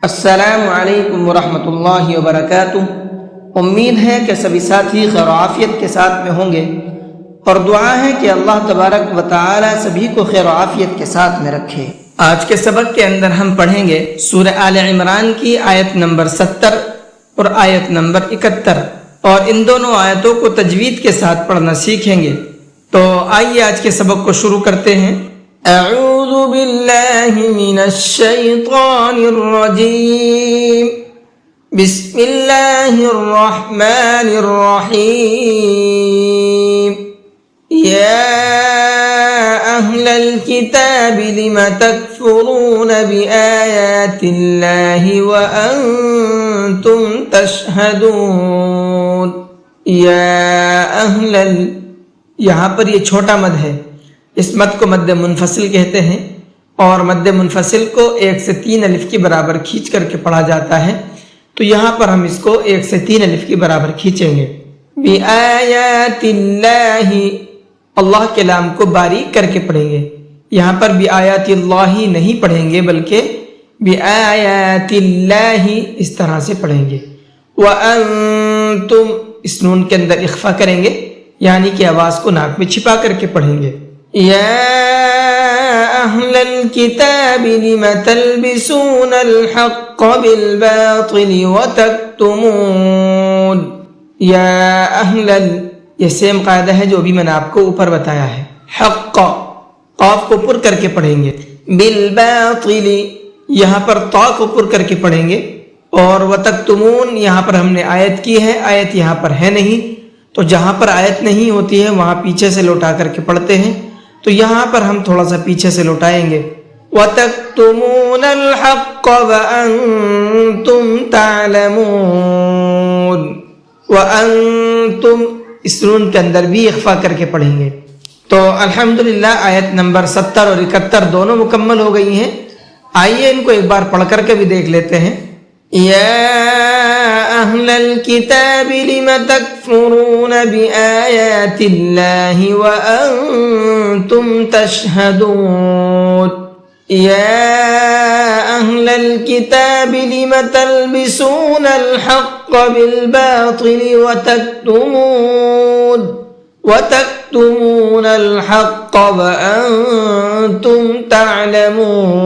السلام علیکم ورحمۃ اللہ وبرکاتہ۔ امید ہے کہ سبھی ساتھی خیر و عافیت کے ساتھ میں ہوں گے، اور دعا ہے کہ اللہ تبارک و تعالی سبھی کو خیر و عافیت کے ساتھ میں رکھے۔ آج کے سبق کے اندر ہم پڑھیں گے سورہ آل عمران کی آیت نمبر 70 اور آیت نمبر 71، اور ان دونوں آیتوں کو تجوید کے ساتھ پڑھنا سیکھیں گے۔ تو آئیے آج کے سبق کو شروع کرتے ہیں۔ اعوذ باللہ من الشیطان الرجیم، بسم اللہ الرحمن الرحیم۔ یا اہل الکتاب لم تکفرون بآیات اللہ وانتم تشہدون۔ یا اہل یہاں پر یہ چھوٹا مد ہے، اس مد کو مد منفصل کہتے ہیں، اور مد منفصل کو 1 سے 3 الف کے برابر کھینچ کر کے پڑھا جاتا ہے، تو یہاں پر ہم اس کو 1 سے 3 الف کے برابر کھینچیں گے۔ بِآیَاتِ اللَّهِ، اللہ کے لام کو باریک کر کے پڑھیں گے، یہاں پر بِآیَاتِ اللَّهِ نہیں پڑھیں گے بلکہ بِآیَاتِ اللَّهِ اس طرح سے پڑھیں گے۔ وَأَنتُمْ اس نون کے اندر اخفا کریں گے، یعنی کہ آواز کو ناک میں چھپا کر کے پڑھیں گے۔ یا اہل الکتاب لم تلبسون الحق بالباطل وتکتمون۔ یا اہل یہ سیم قاعدہ ہے جو ابھی میں نے آپ کو اوپر بتایا ہے۔ حق قاف کو پر کر کے پڑھیں گے، بالباطل یہاں پر تا کو پر کر کے پڑھیں گے، اور وتکتمون یہاں پر ہم نے آیت کی ہے، آیت یہاں پر ہے نہیں، تو جہاں پر آیت نہیں ہوتی ہے وہاں پیچھے سے لوٹا کر کے پڑھتے ہیں، تو یہاں پر ہم تھوڑا سا پیچھے سے لوٹائیں گے۔ وَتَكْتُمُونَ الْحَقَّ وَأَنْتُمْ تَعْلَمُونَ۔ وَأَنْتُمْ اس نون کے اندر بھی اخفا کر کے پڑھیں گے۔ تو الحمدللہ آیت نمبر 70 اور 71 دونوں مکمل ہو گئی ہیں۔ آئیے ان کو ایک بار پڑھ کر کے بھی دیکھ لیتے ہیں۔ یا اہل الکتاب لم تکفرون بآیات اللہ وانتم تشہدون۔ یا اہل الکتاب لم تلبسون الحق بالباطل وتکتمون الحق وانتم تعلمون۔